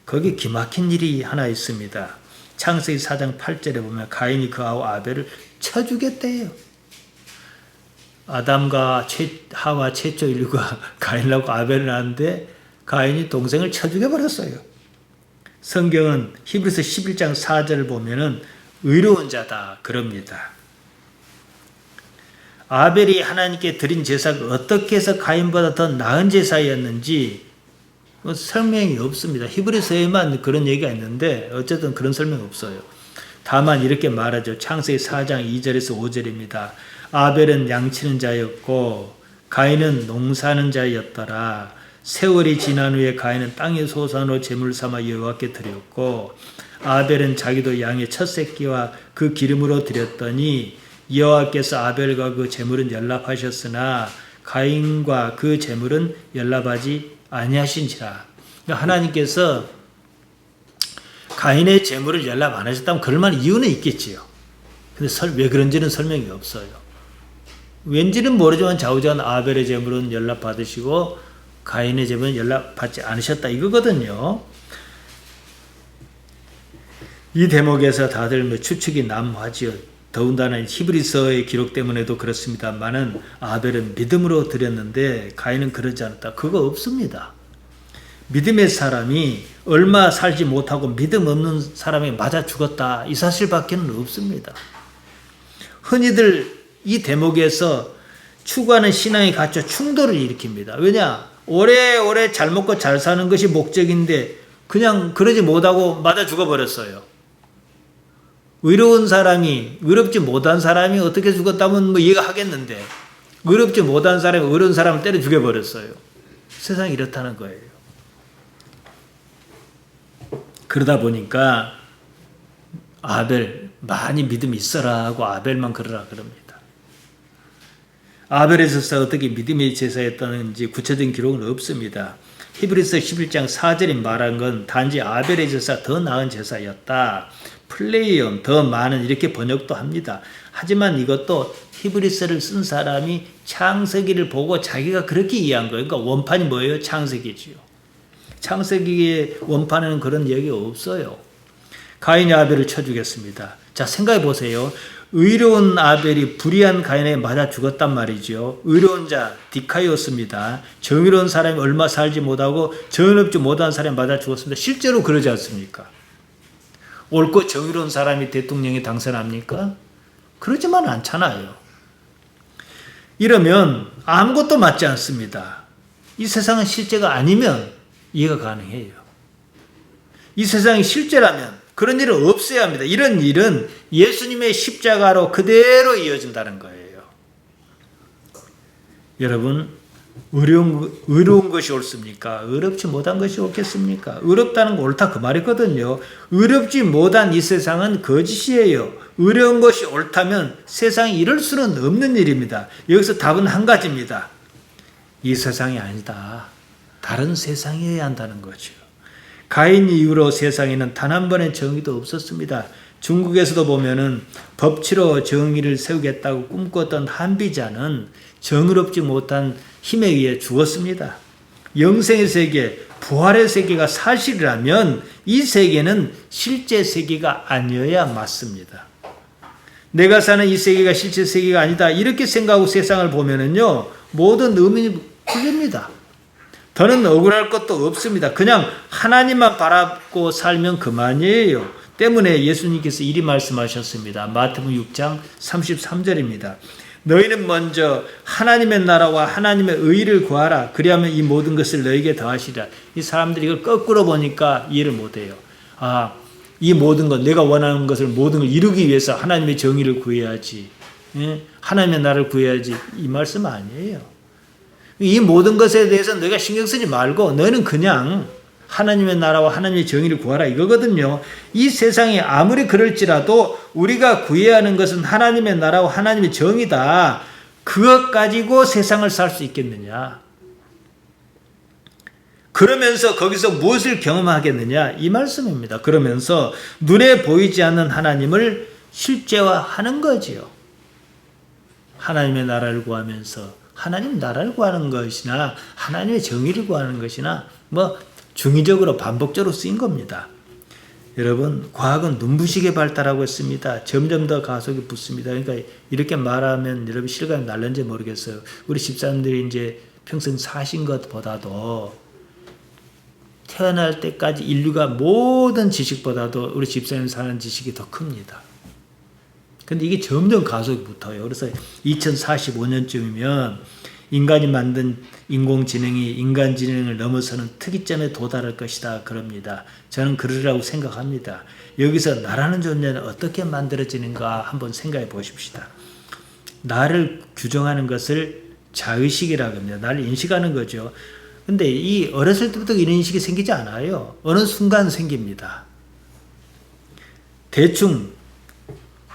거기 기막힌 일이 하나 있습니다. 창세기 4장 8절에 보면 가인이 그하고 아벨을 쳐 죽였대요. 아담과 하와 최초 인류가 가인을 낳고 아벨을 낳았는데 가인이 동생을 쳐 죽여버렸어요. 성경은 히브리서 11장 4절을 보면은 의로운 자다 그럽니다. 아벨이 하나님께 드린 제사가 어떻게 해서 가인보다 더 나은 제사였는지 설명이 없습니다. 히브리서에만 그런 얘기가 있는데 어쨌든 그런 설명이 없어요. 다만 이렇게 말하죠. 창세기 4장 2절에서 5절입니다. 아벨은 양치는 자였고 가인은 농사하는 자였더라. 세월이 지난 후에 가인은 땅의 소산으로 제물 삼아 여호와께 드렸고 아벨은 자기도 양의 첫 새끼와 그 기름으로 드렸더니 여호와께서 아벨과 그 제물은 연락하셨으나 가인과 그 제물은 연락하지 아니하신지라. 하나님께서 가인의 재물을 연락 안 하셨다면 그럴 만한 이유는 있겠지요. 근데 왜 그런지는 설명이 없어요. 왠지는 모르지만 좌우전 아벨의 재물은 연락 받으시고 가인의 재물은 연락 받지 않으셨다 이거거든요. 이 대목에서 다들 추측이 난무하지요. 더군다나 히브리서의 기록 때문에도 그렇습니다만은 아벨은 믿음으로 드렸는데 가인은 그러지 않았다. 그거 없습니다. 믿음의 사람이 얼마 살지 못하고 믿음 없는 사람이 맞아 죽었다. 이 사실밖에는 없습니다. 흔히들 이 대목에서 추구하는 신앙이 갖춰 충돌을 일으킵니다. 왜냐? 오래오래 잘 먹고 잘 사는 것이 목적인데 그냥 그러지 못하고 맞아 죽어버렸어요. 의로운 사람이, 의롭지 못한 사람이 어떻게 죽었다면 뭐 이해가 하겠는데 의롭지 못한 사람이 의로운 사람을 때려 죽여버렸어요. 세상이 이렇다는 거예요. 그러다 보니까 아벨 많이 믿음이 있어라 하고 아벨만 그러라 그럽니다. 아벨의 제사가 어떻게 믿음의 제사였다는지 구체적인 기록은 없습니다. 히브리서 11장 4절이 말한 건 단지 아벨의 제사 더 나은 제사였다. 플레이온 더 많은 이렇게 번역도 합니다. 하지만 이것도 히브리서를 쓴 사람이 창세기를 보고 자기가 그렇게 이해한 거예요. 그러니까 원판이 뭐예요? 창세기지요. 창세기의 원판에는 그런 얘기가 없어요. 가인이 아벨을 쳐주겠습니다. 자, 생각해 보세요. 의로운 아벨이 불의한 가인에게 맞아 죽었단 말이죠. 의로운 자 디카이오스입니다. 정의로운 사람이 얼마 살지 못하고 정의롭지 못한 사람이 맞아 죽었습니다. 실제로 그러지 않습니까? 옳고 정의로운 사람이 대통령에 당선합니까? 그러지만 않잖아요. 이러면 아무것도 맞지 않습니다. 이 세상은 실제가 아니면 이해가 가능해요. 이 세상이 실제라면 그런 일은 없어야 합니다. 이런 일은 예수님의 십자가로 그대로 이어진다는 거예요. 여러분, 의로운 것이 옳습니까? 의롭지 못한 것이 옳겠습니까? 의롭다는 거 옳다 그 말이거든요. 의롭지 못한 이 세상은 거짓이에요. 의로운 것이 옳다면 세상이 이럴 수는 없는 일입니다. 여기서 답은 한 가지입니다. 이 세상이 아니다. 다른 세상이어야 한다는 거죠. 가인 이후로 세상에는 단 한 번의 정의도 없었습니다. 중국에서도 보면은 법치로 정의를 세우겠다고 꿈꿨던 한비자는 정의롭지 못한 힘에 의해 죽었습니다. 영생의 세계, 부활의 세계가 사실이라면 이 세계는 실제 세계가 아니어야 맞습니다. 내가 사는 이 세계가 실제 세계가 아니다. 이렇게 생각하고 세상을 보면은요, 모든 의문이 풀립니다. 더는 억울할 것도 없습니다. 그냥 하나님만 바라고 살면 그만이에요. 때문에 예수님께서 이리 말씀하셨습니다. 마태복음 6장 33절입니다. 너희는 먼저 하나님의 나라와 하나님의 의를 구하라. 그리하면 이 모든 것을 너희에게 더하시리라. 이 사람들이 이걸 거꾸로 보니까 이해를 못해요. 아, 이 모든 것, 내가 원하는 것을 모든 걸 이루기 위해서 하나님의 정의를 구해야지. 하나님의 나라를 구해야지. 이 말씀 아니에요. 이 모든 것에 대해서 너희가 신경 쓰지 말고 너희는 그냥 하나님의 나라와 하나님의 정의를 구하라 이거거든요. 이 세상이 아무리 그럴지라도 우리가 구해야 하는 것은 하나님의 나라와 하나님의 정의다. 그것 가지고 세상을 살 수 있겠느냐. 그러면서 거기서 무엇을 경험하겠느냐 이 말씀입니다. 그러면서 눈에 보이지 않는 하나님을 실제화하는 거지요. 하나님의 나라를 구하면서 하나님 나라를 구하는 것이나 하나님의 정의를 구하는 것이나 뭐 중의적으로 반복적으로 쓰인 겁니다. 여러분, 과학은 눈부시게 발달하고 있습니다. 점점 더 가속이 붙습니다. 그러니까 이렇게 말하면 여러분 실감이 날는지 모르겠어요. 우리 집사람들이 이제 평생 사신 것보다도 태어날 때까지 인류가 모든 지식보다도 우리 집사님 사는 지식이 더 큽니다. 근데 이게 점점 가속이 붙어요. 그래서 2045년쯤이면 인간이 만든 인공지능이 인간지능을 넘어서는 특이점에 도달할 것이다. 그럽니다. 저는 그러라고 생각합니다. 여기서 나라는 존재는 어떻게 만들어지는가 한번 생각해 보십시다. 나를 규정하는 것을 자의식이라고 합니다. 나를 인식하는 거죠. 근데 이 어렸을 때부터 이런 인식이 생기지 않아요. 어느 순간 생깁니다. 대충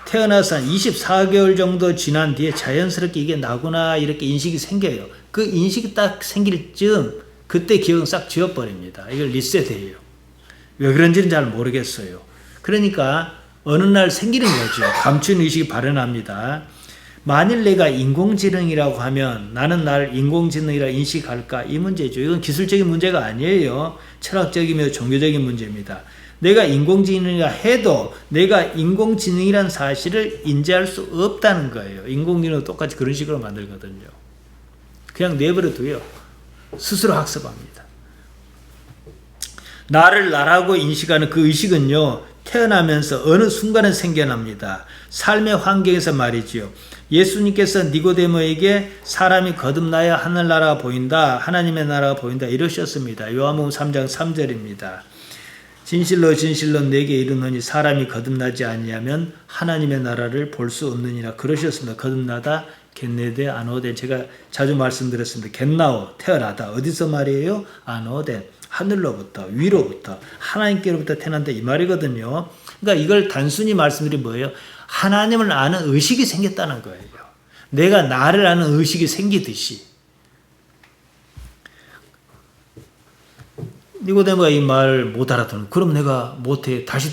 태어나서 한 24개월 정도 지난 뒤에 자연스럽게 이게 나구나 이렇게 인식이 생겨요. 그 인식이 딱 생길 즈음 그때 기억은 싹 지워버립니다. 이걸 리셋해요. 왜 그런지는 잘 모르겠어요. 그러니까 어느 날 생기는 거죠. 감춘의식이 발현합니다. 만일 내가 인공지능이라고 하면 나는 나를 인공지능이라 인식할까? 이 문제죠. 이건 기술적인 문제가 아니에요. 철학적이며 종교적인 문제입니다. 내가 인공지능이라 해도 내가 인공지능이라는 사실을 인지할 수 없다는 거예요. 인공지능은 똑같이 그런 식으로 만들거든요. 그냥 내버려 둬요. 스스로 학습합니다. 나를 나라고 인식하는 그 의식은요, 태어나면서 어느 순간에 생겨납니다. 삶의 환경에서 말이지요. 예수님께서 니고데모에게 사람이 거듭나야 하늘나라가 보인다, 하나님의 나라가 보인다 이러셨습니다. 요한복음 3장 3절입니다. 진실로 진실로 내게 이르노니 사람이 거듭나지 아니하면 하나님의 나라를 볼 수 없느니라 그러셨습니다. 거듭나다 겟네데 아노덴, 제가 자주 말씀드렸습니다. 겟나오, 태어나다. 어디서 말이에요? 아노덴, 하늘로부터, 위로부터, 하나님께로부터 태어난다 이 말이거든요. 그러니까 이걸 단순히 말씀드린 뭐예요? 하나님을 아는 의식이 생겼다는 거예요. 내가 나를 아는 의식이 생기듯이. 니고데모가 이 말을 못 알아듣는, 그럼 내가 못해 다시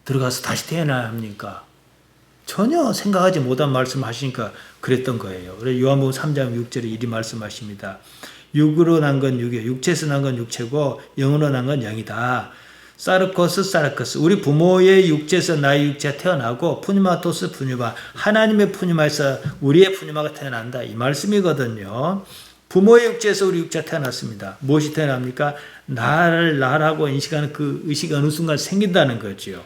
들어가서 다시 태어나야 합니까? 전혀 생각하지 못한 말씀을 하시니까 그랬던 거예요. 그래서 요한복음 3장 6절에 이리 말씀하십니다. 육으로 난 건 육이요, 육체에서 난 건 육체고 영으로 난 건 영이다. 사르코스 사르코스, 우리 부모의 육체에서 나의 육체가 태어나고 푸뉴마토스 푸뉴마, 하나님의 푸뉴마에서 우리의 푸뉴마가 태어난다 이 말씀이거든요. 부모의 육체에서 우리 육체가 태어났습니다. 무엇이 태어납니까? 나를 나라고 인식하는 그 의식이 어느 순간 생긴다는 거죠.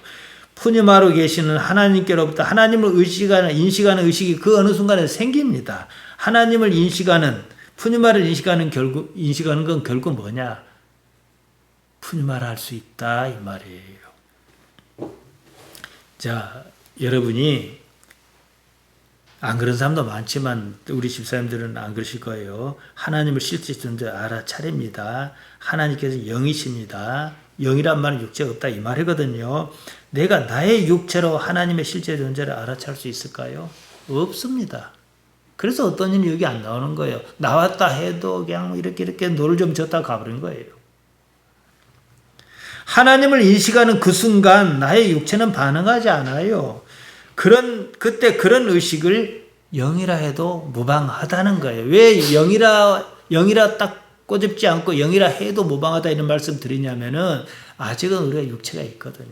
푸뉴마로 계시는 하나님께로부터 하나님을 인식하는 의식이 그 어느 순간에 생깁니다. 하나님을 인식하는, 푸뉴마를 인식하는 건 결국 뭐냐? 푸뉴마를 할 수 있다 이 말이에요. 자, 여러분이 안 그런 사람도 많지만 우리 집사님들은 안 그러실 거예요. 하나님을 실제 존재 알아차립니다. 하나님께서 영이십니다. 영이란 말은 육체가 없다 이 말이거든요. 내가 나의 육체로 하나님의 실제 존재를 알아차릴 수 있을까요? 없습니다. 그래서 어떤 일이 여기 안 나오는 거예요. 나왔다 해도 그냥 이렇게 노를 좀 졌다 가버린 거예요. 하나님을 인식하는 그 순간 나의 육체는 반응하지 않아요. 그때 그런 의식을 영이라 해도 무방하다는 거예요. 왜 영이라 딱 꼬집지 않고 영이라 해도 무방하다 이런 말씀 드리냐면은 아직은 우리가 육체가 있거든요.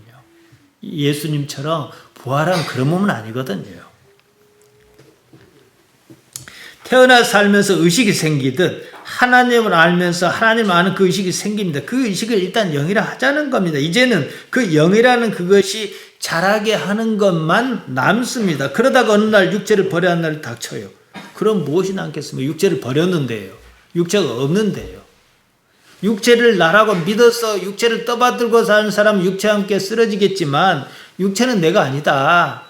예수님처럼 부활한 그런 몸은 아니거든요. 태어나 살면서 의식이 생기듯 하나님을 알면서 하나님을 아는 그 의식이 생깁니다. 그 의식을 일단 영이라 하자는 겁니다. 이제는 그 영이라는 그것이 자라게 하는 것만 남습니다. 그러다가 어느 날 육체를 버려야 하는 날이 닥쳐요. 그럼 무엇이 남겠습니까? 육체를 버렸는데요. 육체가 없는데요. 육체를 나라고 믿어서 육체를 떠받들고 사는 사람은 육체와 함께 쓰러지겠지만 육체는 내가 아니다.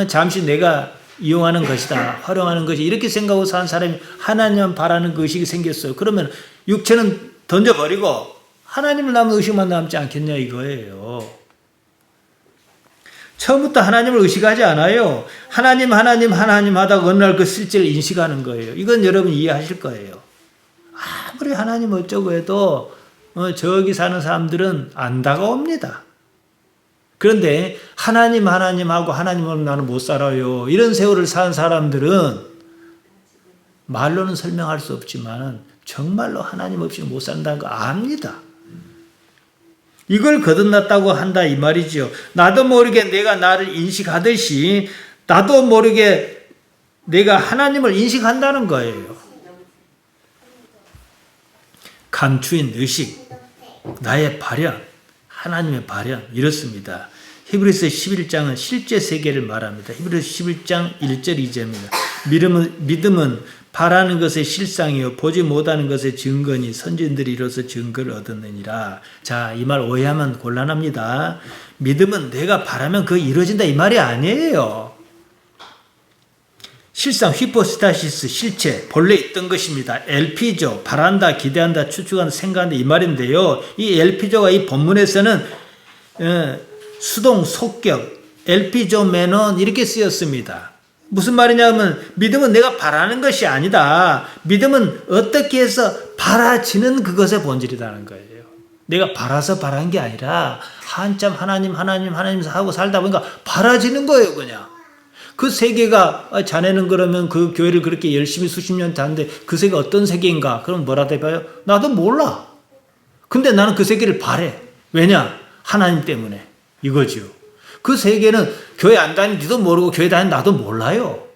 잠시 내가 이용하는 것이다. 활용하는 것이 이렇게 생각하고 사는 사람이 하나님만 바라는 그 의식이 생겼어요. 그러면 육체는 던져버리고 하나님을 남는 의식만 남지 않겠냐 이거예요. 처음부터 하나님을 의식하지 않아요. 하나님 하다가 어느 날 그 실제를 인식하는 거예요. 이건 여러분 이해하실 거예요. 아무리 하나님 어쩌고 해도 저기 사는 사람들은 안 다가옵니다. 그런데 하나님하고 하나님으로 나는 못 살아요. 이런 세월을 산 사람들은 말로는 설명할 수 없지만 정말로 하나님 없이 못 산다는 거 압니다. 이걸 거듭났다고 한다 이 말이죠. 나도 모르게 내가 나를 인식하듯이 나도 모르게 내가 하나님을 인식한다는 거예요. 감추인 의식, 나의 발현, 하나님의 발현 이렇습니다. 히브리서 11장은 실제 세계를 말합니다. 히브리서 11장 1절 2절입니다. 믿음은 바라는 것의 실상이요 보지 못하는 것의 증거니 선진들이 이로써 증거를 얻었느니라. 자, 이 말 오해하면 곤란합니다. 믿음은 내가 바라면 그거 이루어진다 이 말이 아니에요. 실상 히포스타시스 실체 본래 있던 것입니다. 엘피조 바란다 기대한다 추측한다 생각한다 이 말인데요. 이 엘피조가 이 본문에서는 수동 속격 엘피조 매넌 이렇게 쓰였습니다. 무슨 말이냐면 믿음은 내가 바라는 것이 아니다. 믿음은 어떻게 해서 바라지는 그것의 본질이라는 거예요. 내가 바라서 바란 게 아니라 한참 하나님 하고 살다 보니까 바라지는 거예요, 그냥. 그 세계가 자네는 그러면 그 교회를 그렇게 열심히 수십 년 다는데 그 세계가 어떤 세계인가? 그럼 뭐라 대봐요? 나도 몰라. 근데 나는 그 세계를 바래. 왜냐? 하나님 때문에. 이거죠. 그 세계는 교회 안 다니지도 모르고 교회 다니는 나도 몰라요.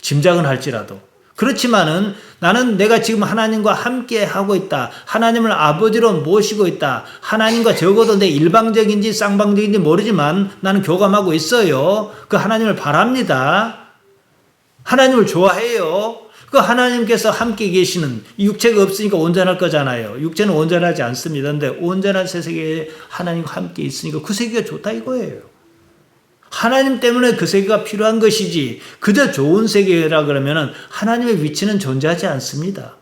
짐작은 할지라도. 그렇지만은 나는 내가 지금 하나님과 함께 하고 있다. 하나님을 아버지로 모시고 있다. 하나님과 적어도 내 일방적인지 쌍방적인지 모르지만 나는 교감하고 있어요. 그 하나님을 바랍니다. 하나님을 좋아해요. 그 하나님께서 함께 계시는 육체가 없으니까 온전할 거잖아요. 육체는 온전하지 않습니다. 근데 온전한 새 세계에 하나님과 함께 있으니까 그 세계가 좋다 이거예요. 하나님 때문에 그 세계가 필요한 것이지 그저 좋은 세계라 그러면 하나님의 위치는 존재하지 않습니다.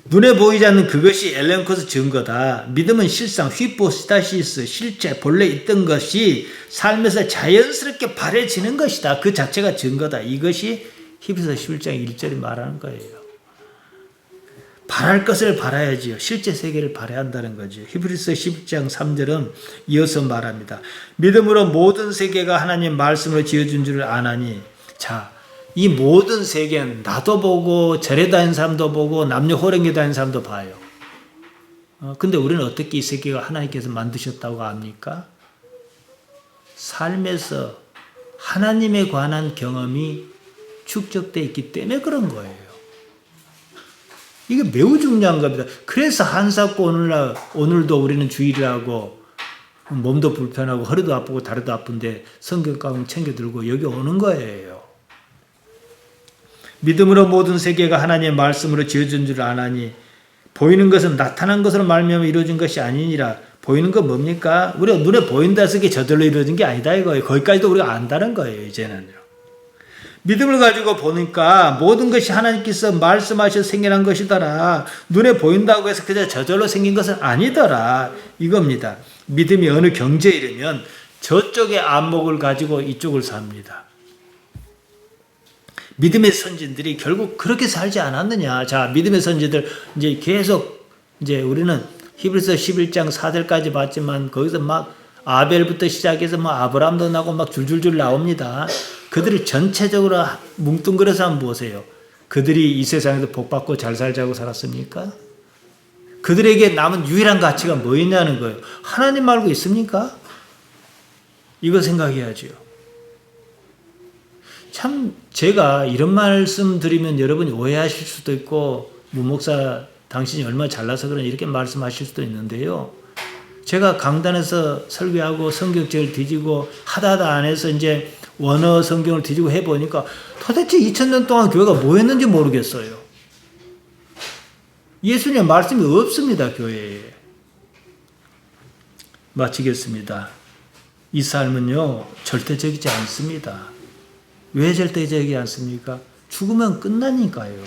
눈에 보이지 않는 그것이 엘레온코스 증거다. 믿음은 실상 휘포스타시스 실제 본래 있던 것이 삶에서 자연스럽게 바래지는 것이다. 그 자체가 증거다. 이것이 히브리서 11장 1절이 말하는 거예요. 바랄 것을 바라야지요. 실제 세계를 바라야 한다는 거죠. 히브리서 11장 3절은 이어서 말합니다. 믿음으로 모든 세계가 하나님 말씀으로 지어준 줄을 아나니. 자, 이 모든 세계는 나도 보고 절에 다니는 사람도 보고 남녀 호랭이 다니는 사람도 봐요. 근데 우리는 어떻게 이 세계가 하나님께서 만드셨다고 압니까? 삶에서 하나님에 관한 경험이 축적되어 있기 때문에 그런 거예요. 이게 매우 중요한 겁니다. 그래서 한사코 오늘도 우리는 주일이라고 몸도 불편하고 허리도 아프고 다리도 아픈데 성경 가방 챙겨 들고 여기 오는 거예요. 믿음으로 모든 세계가 하나님의 말씀으로 지어진 줄 아나니 보이는 것은 나타난 것으로 말미암아 이루어진 것이 아니니라. 보이는 건 뭡니까? 우리가 눈에 보인다 해서 그게 저절로 이루어진 게 아니다 이거예요. 거기까지도 우리가 안다는 거예요. 이제는요. 믿음을 가지고 보니까 모든 것이 하나님께서 말씀하셔서 생겨난 것이더라. 눈에 보인다고 해서 그저 저절로 생긴 것은 아니더라. 이겁니다. 믿음이 어느 경지에 이르면 저쪽의 안목을 가지고 이쪽을 삽니다. 믿음의 선진들이 결국 그렇게 살지 않았느냐. 자, 믿음의 선진들 이제 계속 이제 우리는 히브리서 11장 4절까지 봤지만 거기서 막 아벨부터 시작해서 뭐 아브라함도 나고 막 줄줄줄 나옵니다. 그들이 전체적으로 뭉뚱그려서 한번 보세요. 그들이 이 세상에서 복받고 잘 살자고 살았습니까? 그들에게 남은 유일한 가치가 뭐였냐는 거예요. 하나님 말고 있습니까? 이거 생각해야지요. 참 제가 이런 말씀 드리면 여러분이 오해하실 수도 있고 무목사 당신이 얼마나 잘나서 그러냐 이렇게 말씀하실 수도 있는데요. 제가 강단에서 설교하고 성경책을 뒤지고 하다 안에서 이제 원어 성경을 뒤지고 해보니까 도대체 2000년 동안 교회가 뭐 했는지 모르겠어요. 예수님의 말씀이 없습니다, 교회에. 마치겠습니다. 이 삶은요, 절대적이지 않습니다. 왜 절대적이지 않습니까? 죽으면 끝나니까요.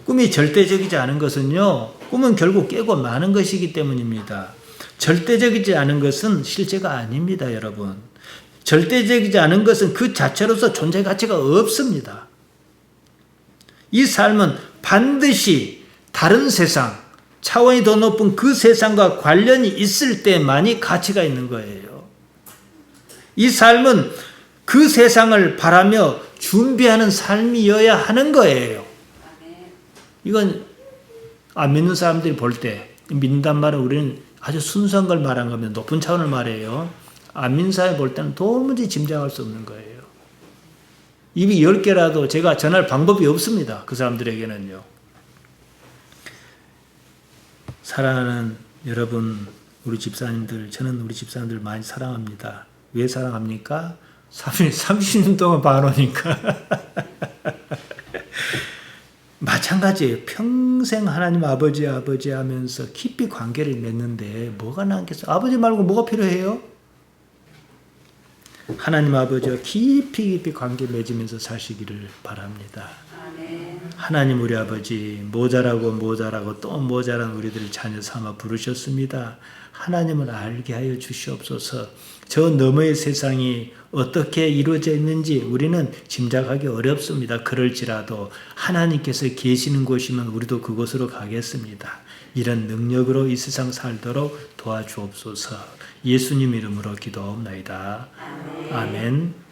꿈이 절대적이지 않은 것은요, 꿈은 결국 깨고 마는 것이기 때문입니다. 절대적이지 않은 것은 실제가 아닙니다, 여러분. 절대적이지 않은 것은 그 자체로서 존재 가치가 없습니다. 이 삶은 반드시 다른 세상, 차원이 더 높은 그 세상과 관련이 있을 때만이 가치가 있는 거예요. 이 삶은 그 세상을 바라며 준비하는 삶이어야 하는 거예요. 이건 안 믿는 사람들이 볼 때 믿는단 말은 우리는 아주 순수한 걸 말한 겁니다. 높은 차원을 말해요. 안 믿는 사람이 볼 때는 도무지 짐작할 수 없는 거예요. 입이 10개라도 제가 전할 방법이 없습니다. 그 사람들에게는요. 사랑하는 여러분, 우리 집사님들, 저는 우리 집사님들 많이 사랑합니다. 왜 사랑합니까? 30년 동안 봐놓으니까. 마찬가지예요. 평생 하나님 아버지 하면서 깊이 관계를 맺는데 뭐가 남겠어요? 아버지 말고 뭐가 필요해요? 하나님 아버지와 깊이 관계 맺으면서 사시기를 바랍니다. 하나님 우리 아버지 모자라고 또 모자란 우리들을 자녀 삼아 부르셨습니다. 하나님을 알게 하여 주시옵소서. 저 너머의 세상이 어떻게 이루어져 있는지 우리는 짐작하기 어렵습니다. 그럴지라도 하나님께서 계시는 곳이면 우리도 그곳으로 가겠습니다. 이런 능력으로 이 세상 살도록 도와주옵소서. 예수님 이름으로 기도하옵나이다. 아멘.